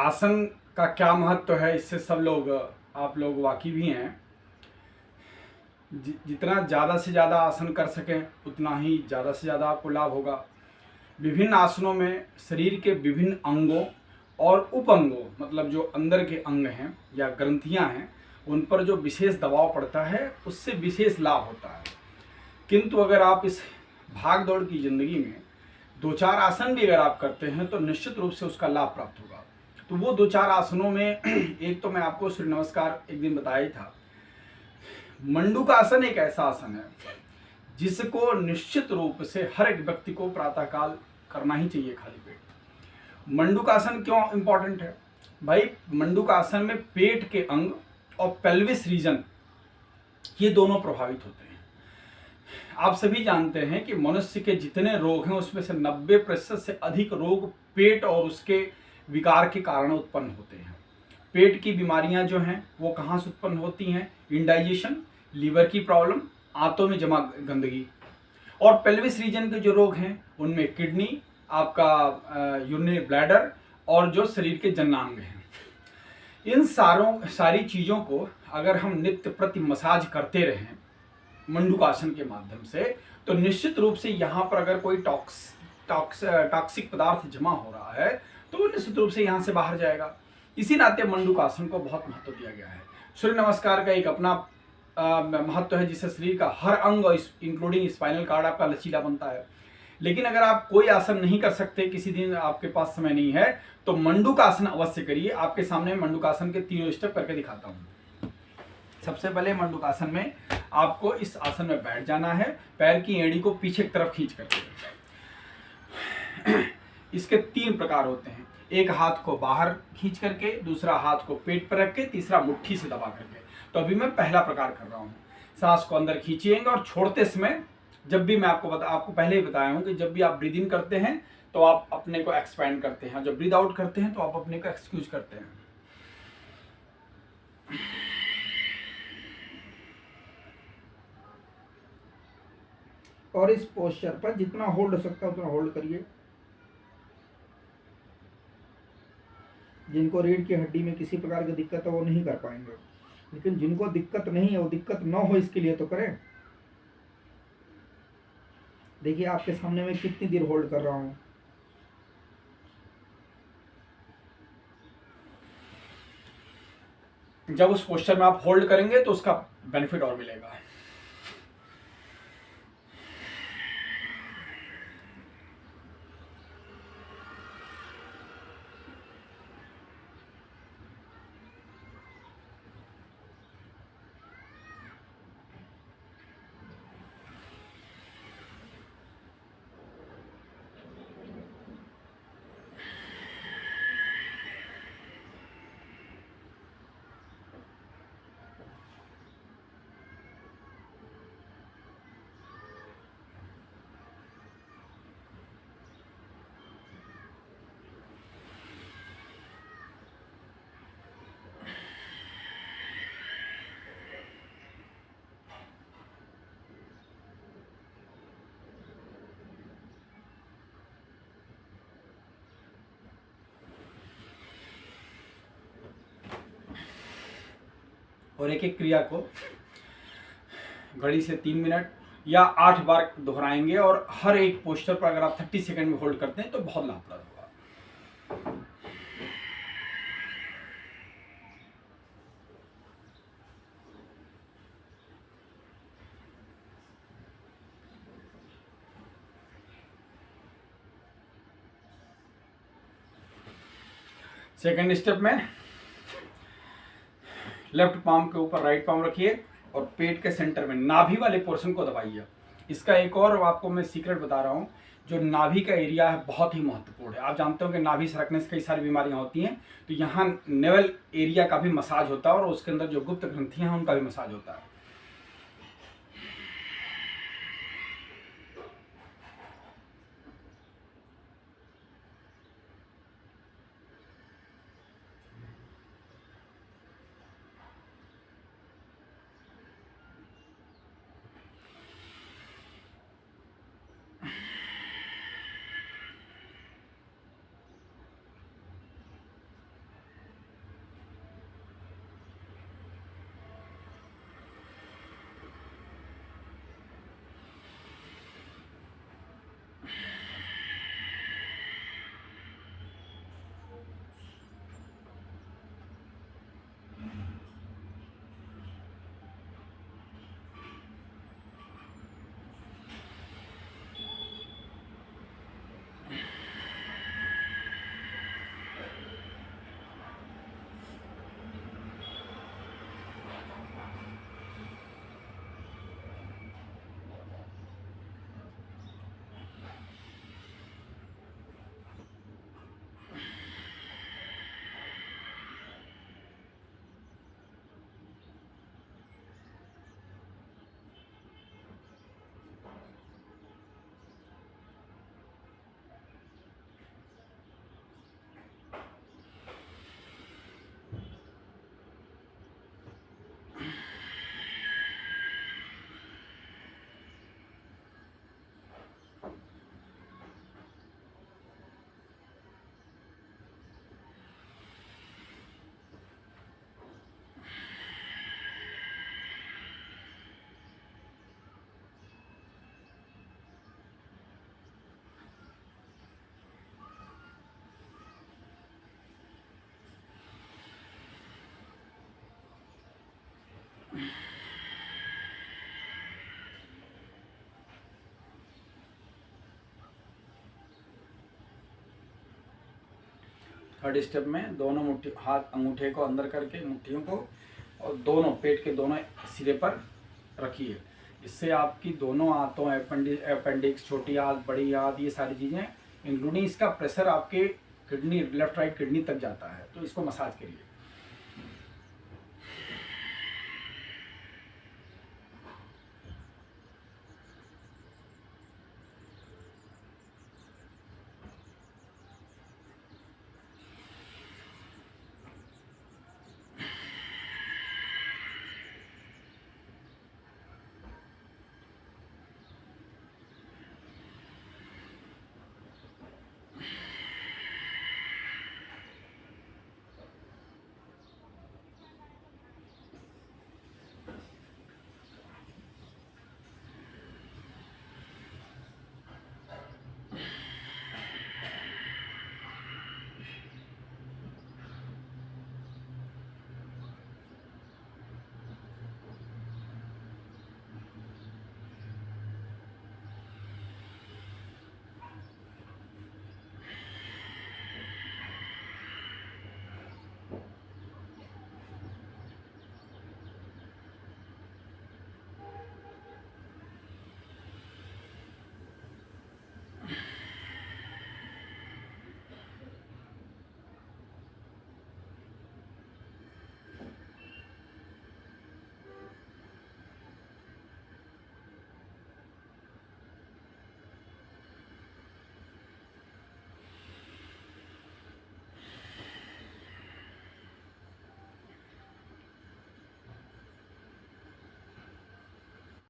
आसन का क्या महत्व है, इससे सब लोग आप लोग वाकिफ ही हैं। जितना ज़्यादा से ज़्यादा आसन कर सकें उतना ही ज़्यादा से ज़्यादा आपको लाभ होगा। विभिन्न आसनों में शरीर के विभिन्न अंगों और उप अंगों, मतलब जो अंदर के अंग हैं या ग्रंथियां हैं, उन पर जो विशेष दबाव पड़ता है उससे विशेष लाभ होता है। किंतु अगर आप इस भाग दौड़ की ज़िंदगी में 2-4 आसन भी अगर आप करते हैं तो निश्चित रूप से उसका लाभ प्राप्त होगा। तो वो 2-4 आसनों में एक तो मैं आपको सूर्य नमस्कार एक दिन बताया ही था। मंडूकासन एक ऐसा आसन है जिसको निश्चित रूप से हर एक व्यक्ति को प्रातःकाल करना ही चाहिए खाली पेट। मंडूकासन क्यों इंपॉर्टेंट है भाई? मंडूकासन में पेट के अंग और पेल्विस रीजन ये दोनों प्रभावित होते हैं। आप सभी जानते हैं कि मनुष्य के जितने रोग हैं उसमें से 90% से अधिक रोग पेट और उसके विकार के कारण उत्पन्न होते हैं। पेट की बीमारियां जो हैं वो कहाँ से उत्पन्न होती हैं? इंडाइजेशन, लीवर की प्रॉब्लम, आंतों में जमा गंदगी। और पेल्विस रीजन के जो रोग हैं उनमें किडनी, आपका यूरिनरी ब्लैडर और जो शरीर के जननांग हैं। इन सारी चीज़ों को अगर हम नित्य प्रति मसाज करते रहें मंडूकासन के माध्यम से, तो निश्चित रूप से यहाँ पर अगर कोई टॉक्सिक पदार्थ जमा हो रहा है तो वो निश्चित रूप से यहाँ से बाहर जाएगा। इसी नाते मंडूकासन को बहुत महत्व दिया गया है। सूर्य नमस्कार का एक अपना महत्व है जिससे शरीर का हर अंग इंक्लूडिंग स्पाइनल कार्ड आपका लचीला बनता है। लेकिन अगर आप कोई आसन नहीं कर सकते, किसी दिन आपके पास समय नहीं है, तो मंडूकासन अवश्य करिए। आपके सामने मंडूकासन के 3 स्टेप करके दिखाता हूँ। सबसे पहले मंडूकासन में आपको इस आसन में बैठ जाना है, पैर की एड़ी को पीछे की तरफ खींच करके। इसके 3 प्रकार होते हैं। एक हाथ को बाहर खींच करके, दूसरा हाथ को पेट पर रख के, तीसरा मुट्ठी से दबा करके। तो अभी मैं पहला प्रकार कर रहा हूँ। सांस को अंदर खींचिएगा और छोड़ते समय जब भी मैं आपको पहले ही बताया हूँ कि जब भी आप ब्रीद इन करते हैं तो आप अपने को एक्सपैंड करते हैं, जब ब्रीद आउट करते हैं तो आप अपने को एक्सक्यूज करते हैं। और इस पोस्चर पर जितना होल्ड हो सकता है उतना होल्ड करिए। जिनको रीढ़ की हड्डी में किसी प्रकार की दिक्कत है वो नहीं कर पाएंगे, लेकिन जिनको दिक्कत नहीं है वो दिक्कत न हो इसके लिए तो करें। देखिए आपके सामने मैं कितनी देर होल्ड कर रहा हूं। जब उस पोस्चर में आप होल्ड करेंगे तो उसका बेनिफिट और मिलेगा। और एक एक क्रिया को घड़ी से 3 मिनट या 8 बार दोहराएंगे और हर एक पोस्चर पर अगर आप 30 सेकंड में होल्ड करते हैं तो बहुत लाभप्रद होगा। सेकंड स्टेप में लेफ्ट पाम के ऊपर राइट पाम रखिए और पेट के सेंटर में नाभि वाले पोर्शन को दबाइए। इसका एक और आपको मैं सीक्रेट बता रहा हूँ, जो नाभि का एरिया है बहुत ही महत्वपूर्ण है। आप जानते हो कि नाभि सरकने से कई सारी बीमारियां होती हैं, तो यहाँ नेवल एरिया का भी मसाज होता है और उसके अंदर जो गुप्त ग्रंथियां हैं उनका भी मसाज होता है। थर्ड स्टेप में दोनों मुट्ठी हाथ अंगूठे को अंदर करके मुट्ठियों को और दोनों पेट के दोनों सिरे पर रखिए। इससे आपकी दोनों आंतों अपेंडिक्स, छोटी आंत, बड़ी आंत, ये सारी चीज़ें इंक्लूडिंग इसका प्रेशर आपके किडनी, लेफ्ट राइट किडनी तक जाता है। तो इसको मसाज करिए।